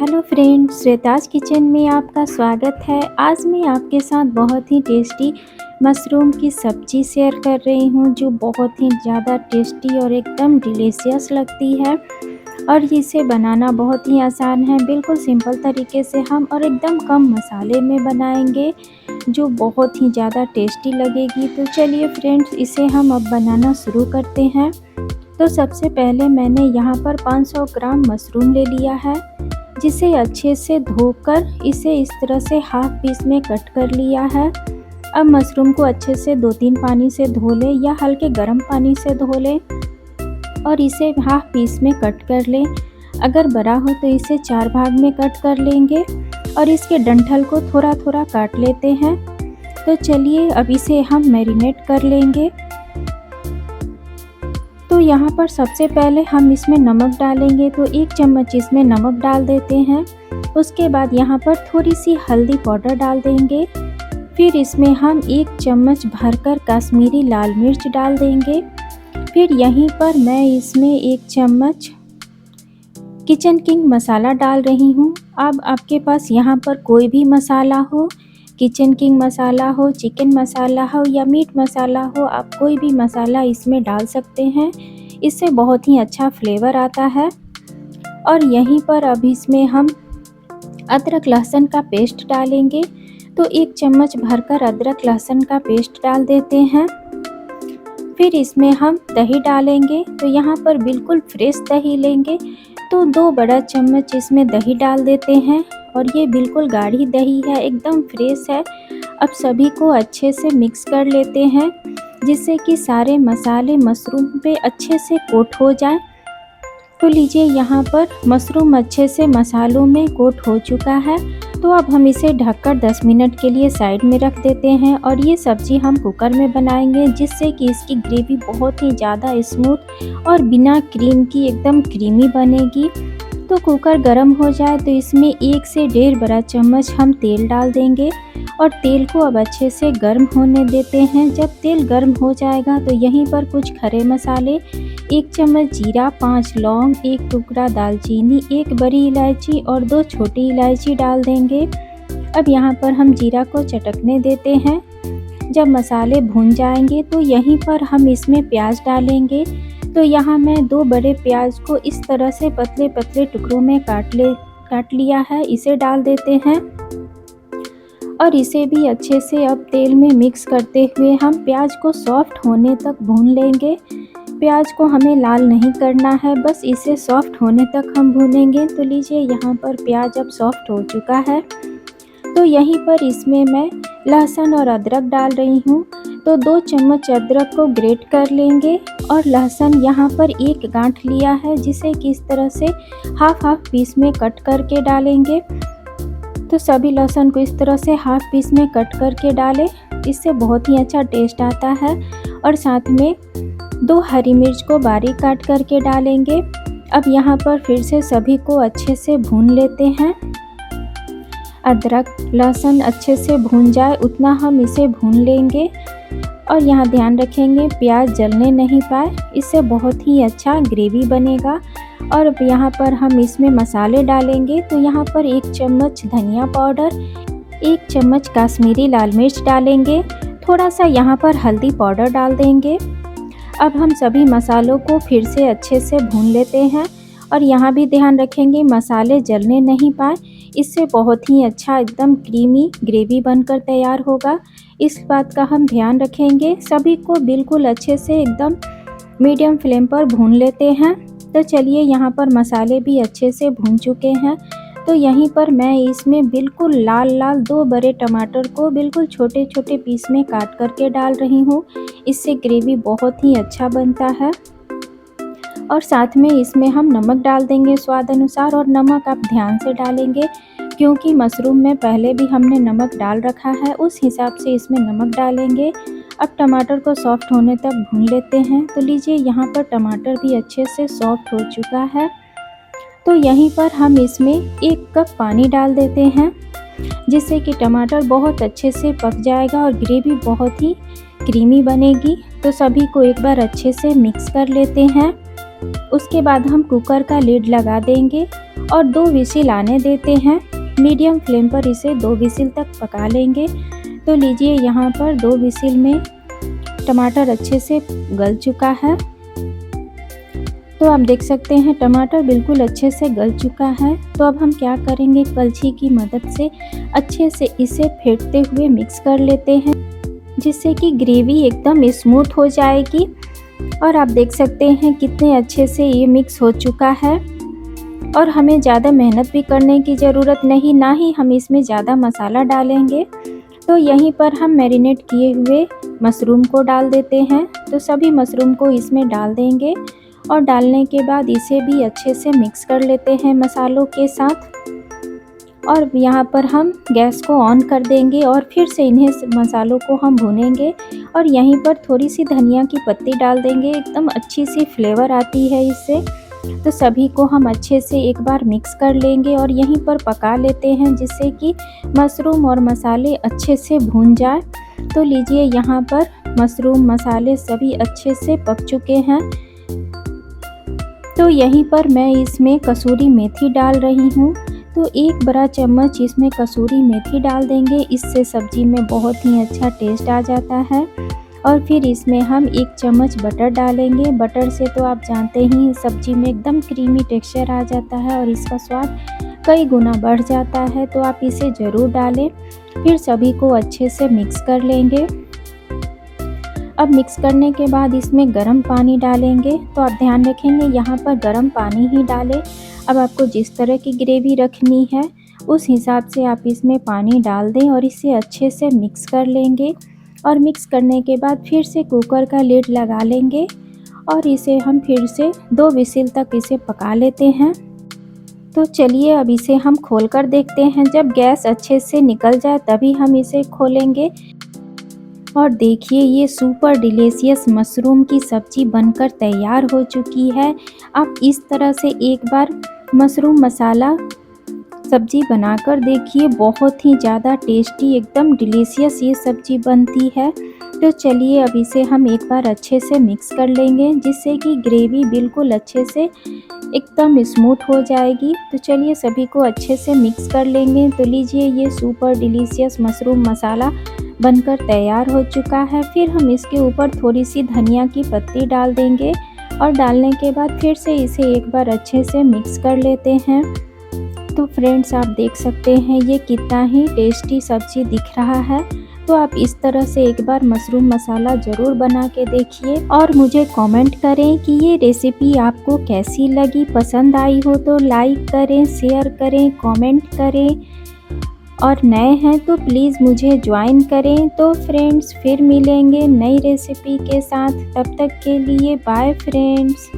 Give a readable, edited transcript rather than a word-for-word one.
Hello friends, Shweta's kitchen में आपका स्वागत है। आज मैं आपके साथ बहुत ही टेस्टी मशरूम की सब्जी शेयर कर रही हूँ, जो बहुत ही ज़्यादा टेस्टी और एकदम डिलीशियस लगती है। और इसे बनाना बहुत ही आसान है। बिल्कुल सिंपल तरीके से हम और एकदम कम मसाले में बनाएंगे, जो बहुत ही ज़्यादा टेस्टी लगेगी। तो चलिए फ्रेंड्स, इसे हम अब बनाना शुरू करते हैं। तो सबसे पहले मैंने यहाँ पर 500 ग्राम मशरूम ले लिया है, जिसे अच्छे से धोकर इसे इस तरह से हाफ पीस में कट कर लिया है। अब मशरूम को अच्छे से 2-3 पानी से धो लें या हल्के गर्म पानी से धो लें और इसे हाफ पीस में कट कर लें। अगर बड़ा हो तो इसे 4 भाग में कट कर लेंगे और इसके डंठल को थोड़ा थोड़ा काट लेते हैं। तो चलिए अब इसे हम मैरिनेट कर लेंगे। तो यहाँ पर सबसे पहले हम इसमें नमक डालेंगे, तो 1 चम्मच इसमें नमक डाल देते हैं। उसके बाद यहाँ पर थोड़ी सी हल्दी पाउडर डाल देंगे। फिर इसमें हम 1 चम्मच भरकर कश्मीरी लाल मिर्च डाल देंगे। फिर यहीं पर मैं इसमें 1 चम्मच किचन किंग मसाला डाल रही हूँ। अब आपके पास यहाँ पर कोई भी मसाला हो, किचन किंग मसाला हो, चिकन मसाला हो या मीट मसाला हो, आप कोई भी मसाला इसमें डाल सकते हैं। इससे बहुत ही अच्छा फ्लेवर आता है। और यहीं पर अब इसमें हम अदरक लहसुन का पेस्ट डालेंगे। तो 1 चम्मच भरकर अदरक लहसुन का पेस्ट डाल देते हैं। फिर इसमें हम दही डालेंगे। तो यहाँ पर बिल्कुल फ्रेश दही लेंगे, तो 2 बड़ा चम्मच इसमें दही डाल देते हैं। और ये बिल्कुल गाढ़ी दही है, एकदम फ्रेश है। अब सभी को अच्छे से मिक्स कर लेते हैं, जिससे कि सारे मसाले मशरूम पे अच्छे से कोट हो जाए। तो लीजिए, यहाँ पर मशरूम अच्छे से मसालों में कोट हो चुका है। तो अब हम इसे ढककर 10 मिनट के लिए साइड में रख देते हैं। और ये सब्ज़ी हम कुकर में बनाएंगे, जिससे कि इसकी ग्रेवी बहुत ही ज़्यादा स्मूथ और बिना क्रीम की एकदम क्रीमी बनेगी। तो कुकर गर्म हो जाए तो इसमें 1 से 1.5 बड़ा चम्मच हम तेल डाल देंगे और तेल को अब अच्छे से गर्म होने देते हैं। जब तेल गर्म हो जाएगा तो यहीं पर कुछ खड़े मसाले, 1 चम्मच जीरा, 5 लौंग, 1 टुकड़ा दालचीनी, 1 बड़ी इलायची और 2 छोटी इलायची डाल देंगे। अब यहाँ पर हम जीरा को चटकने देते हैं। जब मसाले भून जाएंगे तो यहीं पर हम इसमें प्याज डालेंगे। तो यहाँ मैं 2 बड़े प्याज को इस तरह से पतले पतले टुकड़ों में काट लिया है, इसे डाल देते हैं। और इसे भी अच्छे से अब तेल में मिक्स करते हुए हम प्याज को सॉफ्ट होने तक भून लेंगे। प्याज को हमें लाल नहीं करना है, बस इसे सॉफ्ट होने तक हम भूनेंगे। तो लीजिए, यहाँ पर प्याज अब सॉफ्ट हो चुका है। तो यहीं पर इसमें मैं लहसुन और अदरक डाल रही हूँ। तो 2 चम्मच अदरक को ग्रेट कर लेंगे और लहसुन यहाँ पर 1 गांठ लिया है, जिसे कि इस तरह से हाफ पीस में कट करके डालेंगे। तो सभी लहसुन को इस तरह से हाफ पीस में कट करके डालें, इससे बहुत ही अच्छा टेस्ट आता है। और साथ में 2 हरी मिर्च को बारीक काट करके डालेंगे। अब यहाँ पर फिर से सभी को अच्छे से भून लेते हैं। अदरक लहसुन अच्छे से भून जाए उतना हम इसे भून लेंगे। और यहाँ ध्यान रखेंगे प्याज जलने नहीं पाए, इससे बहुत ही अच्छा ग्रेवी बनेगा। और अब यहाँ पर हम इसमें मसाले डालेंगे। तो यहाँ पर 1 चम्मच धनिया पाउडर, 1 चम्मच कश्मीरी लाल मिर्च डालेंगे, थोड़ा सा यहाँ पर हल्दी पाउडर डाल देंगे। अब हम सभी मसालों को फिर से अच्छे से भून लेते हैं। और यहाँ भी ध्यान रखेंगे मसाले जलने नहीं पाए, इससे बहुत ही अच्छा एकदम क्रीमी ग्रेवी बनकर तैयार होगा। इस बात का हम ध्यान रखेंगे। सभी को बिल्कुल अच्छे से एकदम मीडियम फ्लेम पर भून लेते हैं। तो चलिए, यहाँ पर मसाले भी अच्छे से भून चुके हैं। तो यहीं पर मैं इसमें बिल्कुल लाल 2 बड़े टमाटर को बिल्कुल छोटे छोटे पीस में काट करके डाल रही हूँ। इससे ग्रेवी बहुत ही अच्छा बनता है। और साथ में इसमें हम नमक डाल देंगे स्वाद अनुसार। और नमक आप ध्यान से डालेंगे, क्योंकि मशरूम में पहले भी हमने नमक डाल रखा है, उस हिसाब से इसमें नमक डालेंगे। अब टमाटर को सॉफ्ट होने तक भून लेते हैं। तो लीजिए, यहाँ पर टमाटर भी अच्छे से सॉफ्ट हो चुका है। तो यहीं पर हम इसमें 1 कप पानी डाल देते हैं, जिससे कि टमाटर बहुत अच्छे से पक जाएगा और ग्रेवी बहुत ही क्रीमी बनेगी। तो सभी को एक बार अच्छे से मिक्स कर लेते हैं। उसके बाद हम कुकर का लिड लगा देंगे और 2 विसिल आने देते हैं। मीडियम फ्लेम पर इसे 2 विसिल तक पका लेंगे। तो लीजिए यहाँ पर 2 विसिल में टमाटर अच्छे से गल चुका है। तो आप देख सकते हैं टमाटर बिल्कुल अच्छे से गल चुका है। तो अब हम क्या करेंगे, कलछी की मदद से अच्छे से इसे फेंटते हुए मिक्स कर लेते हैं, जिससे कि ग्रेवी एकदम स्मूथ हो जाएगी। और आप देख सकते हैं कितने अच्छे से ये मिक्स हो चुका है और हमें ज़्यादा मेहनत भी करने की ज़रूरत नहीं, ना ही हम इसमें ज़्यादा मसाला डालेंगे। तो यहीं पर हम मैरिनेट किए हुए मशरूम को डाल देते हैं। तो सभी मशरूम को इसमें डाल देंगे और डालने के बाद इसे भी अच्छे से मिक्स कर लेते हैं मसालों के साथ। और यहाँ पर हम गैस को ऑन कर देंगे और फिर से इन्हें मसालों को हम भूनेंगे और यहीं पर थोड़ी सी धनिया की पत्ती डाल देंगे। एकदम अच्छी सी फ्लेवर आती है इससे। तो सभी को हम अच्छे से एक बार मिक्स कर लेंगे और यहीं पर पका लेते हैं, जिससे कि मशरूम और मसाले अच्छे से भून जाए। तो लीजिए यहाँ पर मशरूम मसाले सभी अच्छे से पक चुके हैं। तो यहीं पर मैं इसमें कसूरी मेथी डाल रही हूँ। तो 1 बड़ा चम्मच इसमें कसूरी मेथी डाल देंगे, इससे सब्ज़ी में बहुत ही अच्छा टेस्ट आ जाता है। और फिर इसमें हम 1 चम्मच बटर डालेंगे। बटर से तो आप जानते ही सब्ज़ी में एकदम क्रीमी टेक्सचर आ जाता है और इसका स्वाद कई गुना बढ़ जाता है। तो आप इसे ज़रूर डालें। फिर सभी को अच्छे से मिक्स कर लेंगे। अब मिक्स करने के बाद इसमें गर्म पानी डालेंगे। तो आप ध्यान रखेंगे यहाँ पर गर्म पानी ही डालें। अब आपको जिस तरह की ग्रेवी रखनी है उस हिसाब से आप इसमें पानी डाल दें और इसे अच्छे से मिक्स कर लेंगे। और मिक्स करने के बाद फिर से कुकर का लिड लगा लेंगे और इसे हम फिर से 2 विसिल तक इसे पका लेते हैं। तो चलिए अब इसे हम खोल कर देखते हैं। जब गैस अच्छे से निकल जाए तभी हम इसे खोलेंगे। और देखिए ये सुपर डिलीशियस मशरूम की सब्ज़ी बनकर तैयार हो चुकी है। आप इस तरह से एक बार मशरूम मसाला सब्ज़ी बनाकर देखिए, बहुत ही ज़्यादा टेस्टी एकदम डिलीशियस ये सब्ज़ी बनती है। तो चलिए अब इसे हम एक बार अच्छे से मिक्स कर लेंगे, जिससे कि ग्रेवी बिल्कुल अच्छे से एकदम स्मूथ हो जाएगी। तो चलिए सभी को अच्छे से मिक्स कर लेंगे। तो लीजिए ये सुपर डिलीशियस मशरूम मसाला बनकर तैयार हो चुका है। फिर हम इसके ऊपर थोड़ी सी धनिया की पत्ती डाल देंगे और डालने के बाद फिर से इसे एक बार अच्छे से मिक्स कर लेते हैं। तो फ्रेंड्स आप देख सकते हैं ये कितना ही टेस्टी सब्ज़ी दिख रहा है। तो आप इस तरह से एक बार मशरूम मसाला ज़रूर बना के देखिए और मुझे कमेंट करें कि ये रेसिपी आपको कैसी लगी। पसंद आई हो तो लाइक करें, शेयर करें, कमेंट करें और नए हैं तो प्लीज़ मुझे ज्वाइन करें। तो फ्रेंड्स फिर मिलेंगे नई रेसिपी के साथ। तब तक के लिए बाय फ्रेंड्स।